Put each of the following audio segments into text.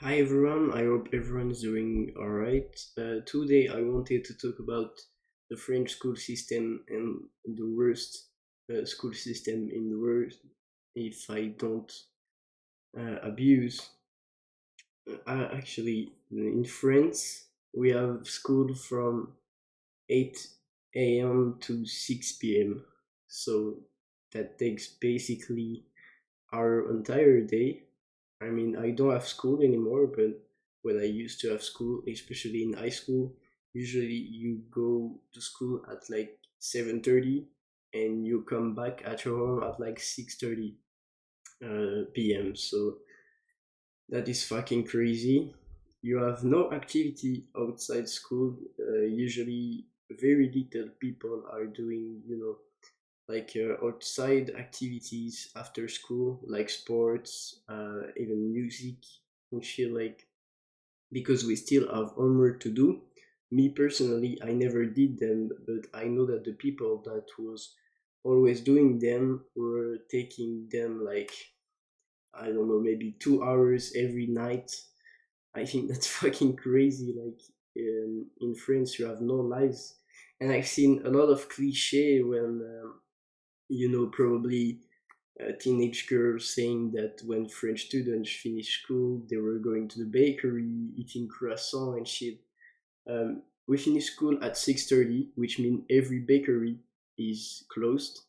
Hi everyone, I hope everyone is doing alright. Today I wanted to talk about the French school system and the worst school system in the world if I don't abuse. Actually, in France, we have school from 8 a.m. to 6 p.m. So that takes basically our entire day. I mean, I don't have school anymore, but when I used to have school, especially in high school, usually you go to school at like 7:30 and you come back at your home at like 6:30 p.m. So that is fucking crazy. You have no activity outside school. Usually, very little people are doing, like outside activities after school, like sports, even music and shit, like because we still have homework to do. Me personally, I never did them, but I know that the people that was always doing them were taking them like, I don't know, maybe 2 hours every night. I think that's fucking crazy. Like in France, you have no lives, and I've seen a lot of cliche when probably teenage girls saying that when French students finish school, they were going to the bakery, eating croissant and shit. We finish school at 6:30, which means every bakery is closed,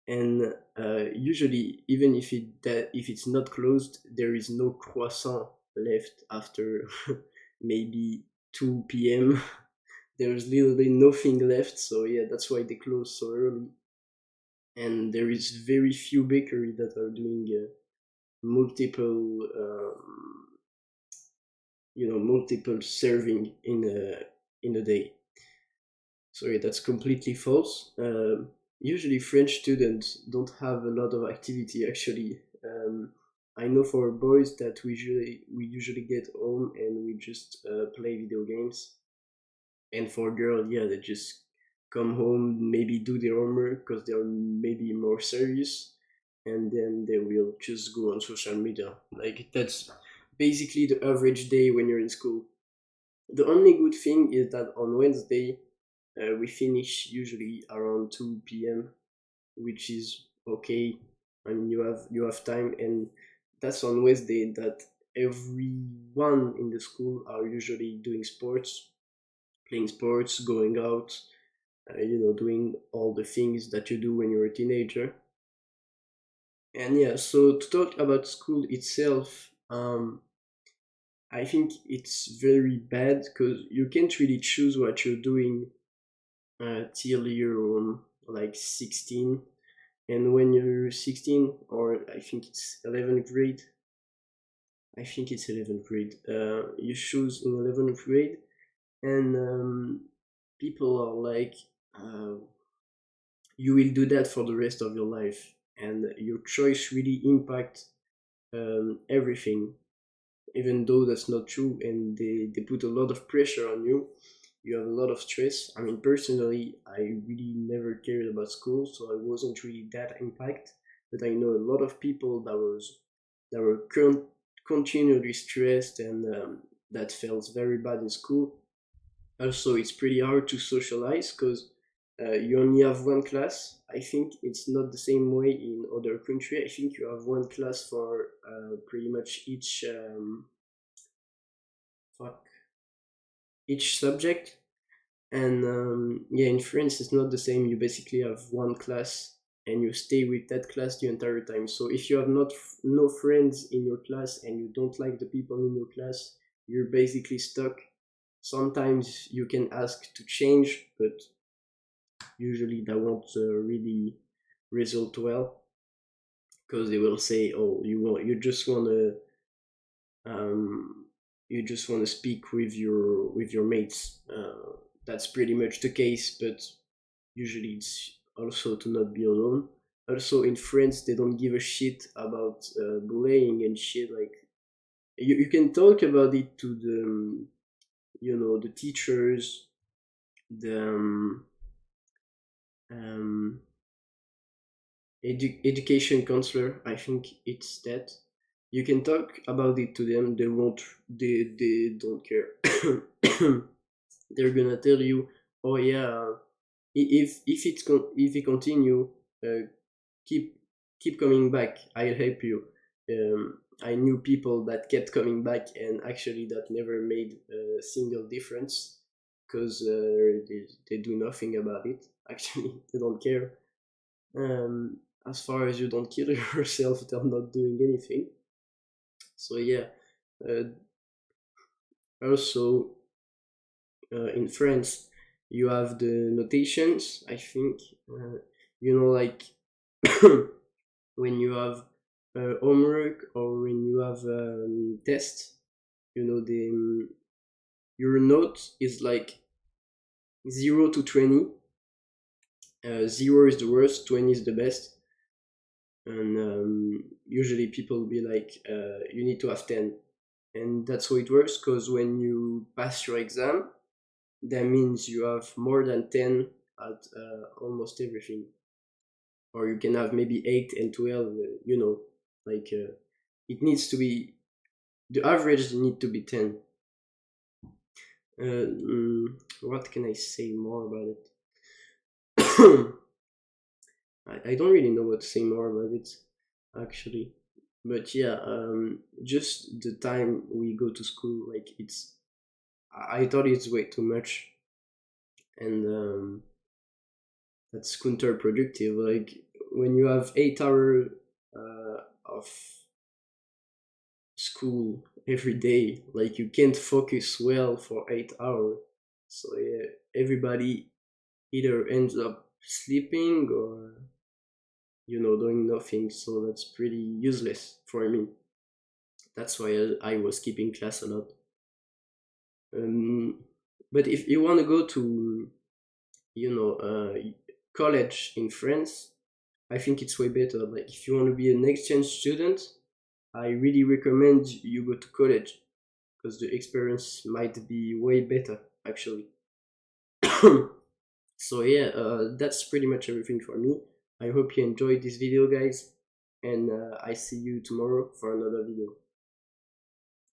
and usually, even if it's not closed, there is no croissant left after maybe 2 p.m. There's literally nothing left, so yeah, that's why they close so early. And there is very few bakery that are doing multiple multiple serving in a day. So yeah, that's completely false. Usually French students don't have a lot of activity actually. I know for boys that we usually get home and we just play video games, and for girls, yeah, they just come home, maybe do their homework because they are maybe more serious, and then they will just go on social media. Like that's basically the average day when you're in school. The only good thing is that on Wednesday we finish usually around 2 p.m., which is okay. I mean, you have time, and that's on Wednesday that everyone in the school are usually doing sports, playing sports, going out, doing all the things that you do when you're a teenager. And yeah, so to talk about school itself, I think it's very bad because you can't really choose what you're doing till you're like 16. And when you're 16, or I think it's 11th grade, you choose in 11th grade, and people are like, uh, you will do that for the rest of your life, and your choice really impact everything, even though that's not true, and they put a lot of pressure on you. You have a lot of stress. I mean, personally, I really never cared about school, so I wasn't really that impact. But I know a lot of people that were continually stressed, and that felt very bad in school. Also, it's pretty hard to socialize because you only have one class. I think it's not the same way in other country. I think you have one class for pretty much fuck, each subject. And yeah, in France, it's not the same. You basically have one class and you stay with that class the entire time. So if you have no friends in your class and you don't like the people in your class, you're basically stuck. Sometimes you can ask to change, but usually that won't really result well because they will say, "Oh, um, you just want to speak with your mates." That's pretty much the case, but usually it's also to not be alone. Also, in France, they don't give a shit about bullying and shit. Like you can talk about it to the teachers, the um, education counselor. I think it's that. You can talk about it to them, they don't care. They're gonna tell you, oh yeah, if it continue, uh, keep keep coming back, I'll help you. I knew people that kept coming back and actually that never made a single difference, because they do nothing about it. Actually, they don't care. As far as you don't kill yourself, they're not doing anything. So yeah. uh, Also, in France, you have the notations, I think. Like when you have homework or when you have test, the your note is like 0 to 20. 0 is the worst, 20 is the best, and usually people will be like, you need to have 10. And that's how it works, because when you pass your exam, that means you have more than 10 at almost everything. Or you can have maybe 8 and 12, like it needs to be, the average need to be 10. What can I say more about it? I don't really know what to say more about it, actually. But yeah, just the time we go to school, like I thought it's way too much, and that's counterproductive. Like when you have 8 hours of school every day, like you can't focus well for 8 hours. So yeah, everybody either ends up sleeping or doing nothing. So that's pretty useless for me. That's why I was skipping class a lot. Um, but if you want to go to college in France, I think it's way better. Like if you want to be an exchange student, I really recommend you go to college, because the experience might be way better, actually. So yeah, that's pretty much everything for me. I hope you enjoyed this video, guys, and I see you tomorrow for another video.